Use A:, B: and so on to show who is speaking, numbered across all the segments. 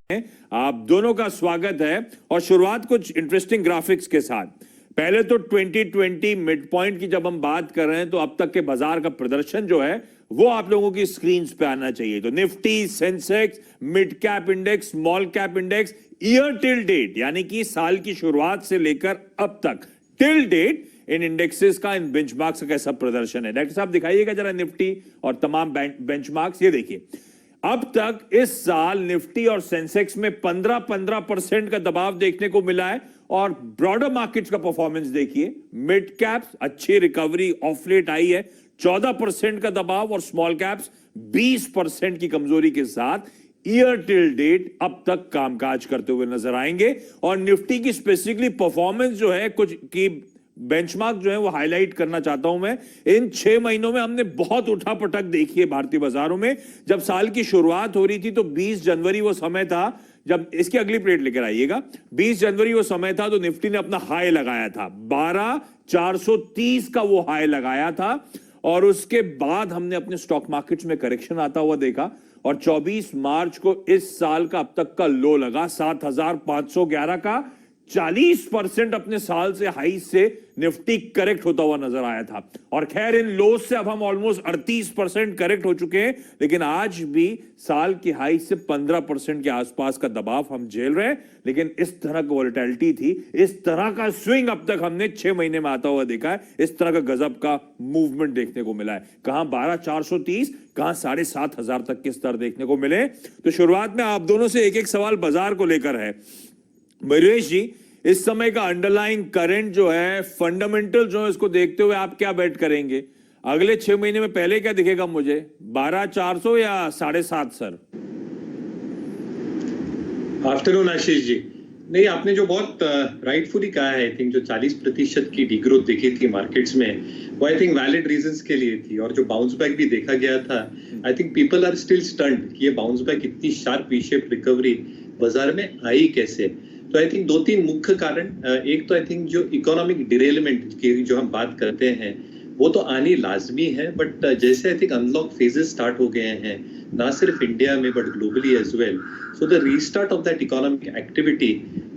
A: आप दोनों का स्वागत है और शुरुआत कुछ इंटरेस्टिंग ग्राफिक्स के साथ। पहले तो 2020 मिड पॉइंट की जब हम बात कर रहे हैं तो अब तक के बाजार का प्रदर्शन जो है वो आप लोगों की स्क्रीन पे आना चाहिए। तो Nifty, Sensex, mid cap index, small cap index, year till date यानी कि साल की शुरुआत से लेकर अब तक टिल डेट इन इंडेक्सेस का, इन बेंचमार्क्स का कैसा प्रदर्शन है। डॉक्टर साहब दिखाइएगा जरा निफ्टी और तमाम बेंचमार्क्स। ये देखिए अब तक इस साल निफ्टी और सेंसेक्स में 15% का दबाव देखने को मिला है और ब्रॉडर मार्केट्स का परफॉर्मेंस देखिए। मिड कैप्स अच्छी रिकवरी ऑफ लेट आई है, 14% का दबाव, और स्मॉल कैप्स 20% की कमजोरी के साथ ईयर टिल डेट अब तक कामकाज करते हुए नजर आएंगे। और निफ्टी की स्पेसिफिकली परफॉर्मेंस जो है कुछ की बेंचमार्क जो है वो हाईलाइट करना चाहता हूं मैं। इन 6 महीनों में हमने बहुत उठापटक देखी है भारतीय बाजारों में। जब साल की शुरुआत हो रही थी तो 20 जनवरी वो समय था जब, इसकी अगली प्लेट लेकर आइएगा, 20 जनवरी वो समय था तो निफ्टी ने अपना हाई लगाया था, 12,430 का वो हाई लगाया था। और उसके बाद हमने अपने स्टॉक मार्केट्स में करेक्शन आता हुआ देखा और 24 मार्च को इस साल का अब तक का लो लगा 7,511 का। 40% अपने साल से हाई से निफ्टी करेक्ट होता हुआ नजर आया था। और खैर इन लोज से अब हम ऑलमोस्ट 38% करेक्ट हो चुके हैं, लेकिन आज भी साल की हाई से 15% के आसपास का दबाव हम झेल रहे हैं। लेकिन इस तरह की वोलेटिलिटी थी, इस तरह का स्विंग अब तक हमने 6 महीने में आता हुआ देखा है। इस तरह का गजब का मूवमेंट देखने को मिला है। कहां 12,430, कहां 7,500 तक के स्तर देखने को मिले। तो शुरुआत में आप दोनों से एक एक सवाल बाजार को लेकर है। मयूरेश जी, इस समय का अंडरलाइंग करंट जो है, फंडामेंटल जो है, इसको देखते हुए आप क्या बेट करेंगे अगले 6 महीने में? पहले क्या दिखेगा मुझे, 12,400 या 7,500 सर?
B: आफ्टरनून आशीष जी। नहीं, आपने जो बहुत राइटफुली कहा है, आई थिंक जो 40% की डिग्रोथ दिखी थी मार्केट्स में वो आई थिंक वैलिड रीजंस के लिए थी। और जो बाउंस बैक भी देखा गया था, I think people are still stunned कि ये बाउंस बैक इतनी शार्प वी शेप रिकवरी बाजार में आई कैसे। तो आई थिंक 2-3 मुख्य कारण, एक तो आई थिंक जो इकोनॉमिक डिरेलमेंट की जो हम बात करते हैं वो तो आनी लाजमी है, बट जैसे I think unlock phases start हो गए हैं ना सिर्फ इंडिया में but globally as well, so the restart of that economic activity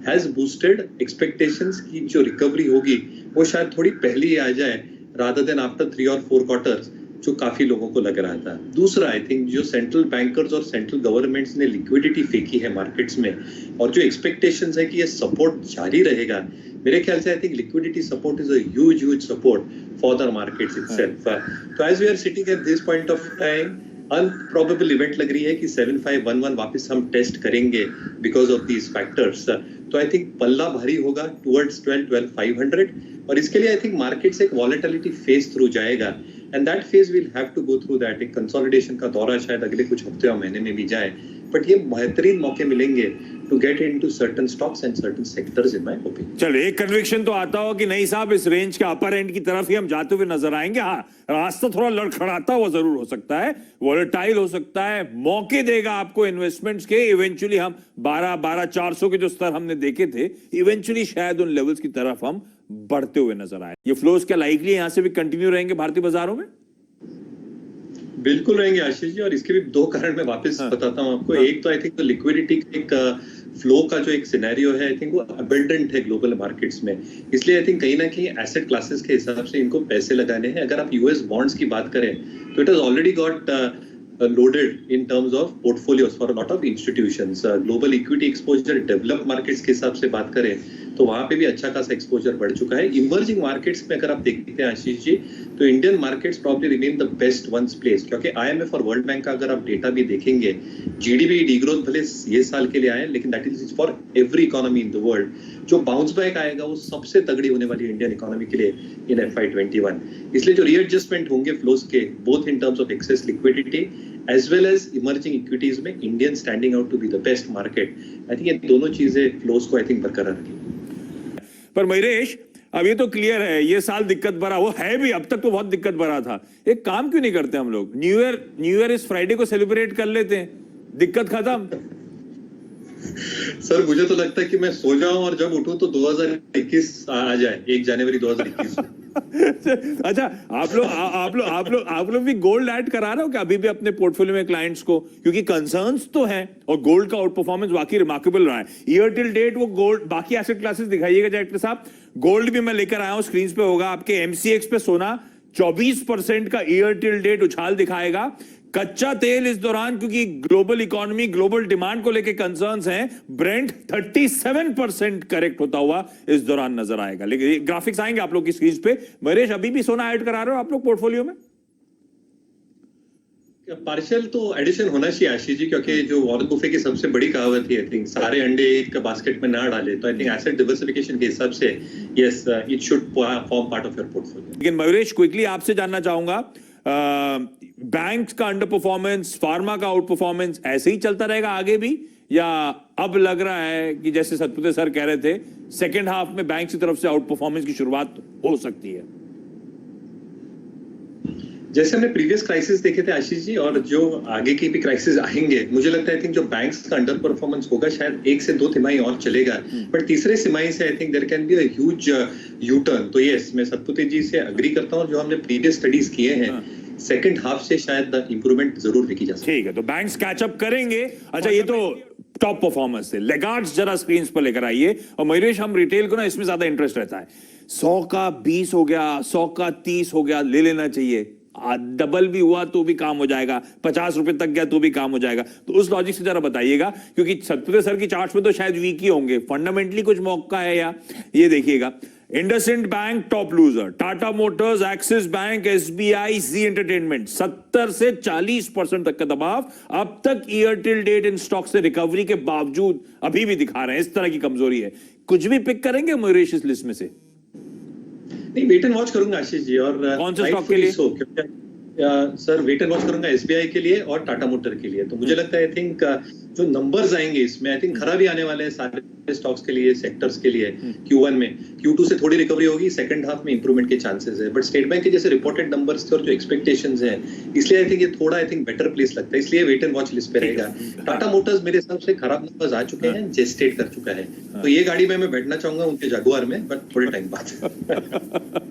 B: has boosted expectations की जो रिकवरी होगी वो शायद थोड़ी पहले ही आ जाए रादर देन आफ्टर 3 और 4 क्वार्टर्स, जो काफी लोगों को लग रहा था। दूसरा, आई थिंक जो सेंट्रल बैंकर्स और सेंट्रल गवर्नमेंट्स ने लिक्विडिटी फेंकी है मार्केट्स में और जो एक्सपेक्टेशंस है कि ये सपोर्ट जारी रहेगा, मेरे ख्याल से I think liquidity support is a huge support for the markets itself. तो as we are sitting at this point of time, improbable event लग रही है कि 7511 वापस हम टेस्ट करेंगे बिकॉज ऑफ दीज फैक्टर्स। तो आई थिंक पल्ला भारी होगा टुवर्ड्स 12,500 और इसके लिए आई थिंक मार्केट्स एक वॉलेटिलिटी फेज थ्रू जाएगा and that phase we'll have to go through that। एक कंसोलिडेशन का दौरा शायद अगले कुछ हफ्ते और महीने में भी जाए, बट ये बेहतरीन मौके मिलेंगे to get into certain stocks and certain sectors in my opinion।
A: चलिए, एक कन्विक्शन तो आता हो कि नहीं साहब इस रेंज के अपर एंड की तरफ ही हम जाते हुए नजर आएंगे। हाँ, रास्ता थोड़ा लड़खड़ाता हुआ जरूर हो सकता है, वोलेटाइल हो सकता है, मौके देगा आपको इन्वेस्टमेंट्स के। इवेंचुअली हम 12,400 के जो स्तर हमने देखे थे, इवेंचुअली शायद उन लेवल्स की तरफ हम बढ़ते हुए नजर आए। ये फ्लोज क्या लाइकली यहां से भी कंटिन्यू रहेंगे भारतीय बाजारों में?
B: बिल्कुल रहेंगे आशीष जी, और इसके भी 2 कारण मैं वापस बताता हूं आपको। एक तो आई थिंक लिक्विडिटी एक फ्लो का जो एक सिनेरियो है, आई थिंक वो अबंडेंट है ग्लोबल मार्केट्स में। इसलिए आई थिंक कहीं ना कहीं एसेट क्लासेस के हिसाब से इनको पैसे लगाने हैं। अगर आप यूएस बॉन्ड्स की बात करें तो it has already got loaded in terms of portfolios for a lot of institutions। global equity exposure developed markets के हिसाब से बात करें तो वहां पे भी अच्छा खासा एक्सपोजर बढ़ चुका है। इमर्जिंग मार्केट्स में अगर आप देखते हैं आशीष जी, तो Indian markets probably remain the best ones place, क्योंकि आईएमएफ और वर्ल्ड बैंक का अगर आप डेटा भी देखेंगे, जीडीपी डिग्रोथ भले ये साल के लिए आए, लेकिन that is for every economy in the world. जो बाउंस बैक आएगा वो सबसे तगड़ी होने वाली इंडियन इकोनॉमी के लिए इन FY21। इसलिए जो रीएडजस्टमेंट होंगे फ्लोज के, both in terms of access liquidity as well as emerging equities में, Indian standing out to be the best market। I think ये दोनों चीजें flows को I think बरकरार रखेंगी।
A: पर मयूरेश, अब ये तो क्लियर है ये साल दिक्कत भरा वो है भी, अब तक तो बहुत दिक्कत भरा था। एक काम क्यों नहीं करते हम लोग, न्यू ईयर इस फ्राइडे को सेलिब्रेट कर लेते हैं, दिक्कत खत्म।
B: सर मुझे तो लगता है कि मैं सो जाऊं और जब उठूं तो 2021 आ जाए, 1 जनवरी 2021।
A: अच्छा, आप लोग भी गोल्ड ऐड करा रहे हो क्या अभी भी अपने पोर्टफोलियो में क्लाइंट्स को, क्योंकि कंसर्न्स तो हैं और गोल्ड का आउट परफॉर्मेंस वाकई रिमार्केबल रहा है ईयर टिल डेट। वो गोल्ड, बाकी एसेट क्लासेस दिखाइएगा डायरेक्टर साहब। गोल्ड भी मैं लेकर आया हूं, स्क्रीन पे होगा आपके एमसीएक्स पे सोना 24% का ईयर टिल डेट उछाल दिखाएगा। कच्चा तेल इस दौरान, क्योंकि ग्लोबल इकोनॉमी ग्लोबल डिमांड को लेकर कंसर्न्स हैं, ब्रेंट 37% करेक्ट होता हुआ इस दौरान नजर आएगा। लेकिन ग्राफिक्स आएंगे आप लोग की स्क्रीन पे। महेश, अभी भी सोना ऐड करा रहे हो आप लोग पोर्टफोलियो में?
B: पार्शियल तो एडिशन होना चाहिए आशीष जी, क्योंकि जो वॉरेन बुफे की सबसे बड़ी कहावत है, आई थिंक सारे अंडे एक बास्केट में ना डाले, तो आई थिंक एसेट डिवर्सिफिकेशन के हिसाब से yes it should form part of your portfolio.
A: लेकिन मयूरेश, क्विकली आपसे जानना चाहूंगा, बैंक्स का अंडर परफॉर्मेंस, फार्मा का आउट परफॉर्मेंस ऐसे ही चलता रहेगा आगे भी, या अब लग रहा है कि जैसे सतपुते सर कह रहे थे सेकेंड हाफ में बैंक की तरफ से आउट परफॉर्मेंस की शुरुआत हो सकती है?
B: जैसे हमने प्रीवियस क्राइसिस देखे थे आशीष जी, और जो आगे की भी क्राइसिस आएंगे, मुझे लगता है आई थिंक जो बैंक्स का अंडर परफॉर्मेंस होगा शायद 1 से 2 तिमाही और चलेगा, बट तीसरे तिमाही से I think there can be a huge U turn. तो यस, मैं सतपुते जी से अग्री करता हूं, जो हमने प्रीवियस स्टडीज किए हैं सेकंड हाफ से शायद इंप्रूवमेंट जरूर देखी जा सकती है।
A: ठीक है, तो बैंक्स कैचअप करेंगे। अच्छा, ये तो टॉप परफॉर्मेंस है। लेगार्ड्स जरा स्क्रीन पर लेकर आइए। और मयूरेश, हम रिटेल को ना इसमें ज्यादा इंटरेस्ट रहता है, 100 का 20 हो गया, 100 का 30 हो गया, ले लेना चाहिए। डबल भी हुआ तो भी काम हो जाएगा, 50 रुपए तक गया तो भी काम हो जाएगा। तो उस लॉजिक से जरा बताइएगा, क्योंकि सतपुते सर की चार्ट में तो शायद वीक ही होंगे, फंडामेंटली कुछ मौका है या? ये देखिएगा, IndusInd bank top loser, Tata motors, Axis bank, SBI, Zee entertainment 70 से 40% तक का दबाव अब तक year till date in stock से रिकवरी के बावजूद अभी भी दिखा रहे हैं। इस तरह की कमजोरी है। कुछ भी पिक करेंगे मयूरेश इस लिस्ट में से?
B: नहीं, वेट एंड वॉच करूंगा आशीष जी। और
A: कौन से स्टॉक के लिए?
B: सर वेट एंड वॉच करूंगा एसबीआई के लिए और टाटा मोटर के लिए। तो मुझे लगता है आई थिंक जो नंबर्स आएंगे इसमें आई थिंक खराब ही आने वाले हैं सारे स्टॉक्स के लिए, सेक्टर्स के लिए। Q1 में, Q2 से थोड़ी रिकवरी होगी, सेकंड हाफ में इंप्रूवमेंट के चांसेस है। बट स्टेट बैंक के जैसे रिपोर्टेड नंबर्स थे और जो एक्सपेक्टेशंस हैं, इसलिए आई थिंक ये थोड़ा आई थिंक बेटर प्लेस लगता है, इसलिए वेट एंड वॉच लिस्ट पे रहेगा। टाटा मोटर्स मेरे हिसाब से खराब नंबर्स आ चुके हैं, जेस्टेट कर चुका है, तो ये गाड़ी में मैं बैठना चाहूंगा उनके जगुआर में, बट थोड़े टाइम बाद।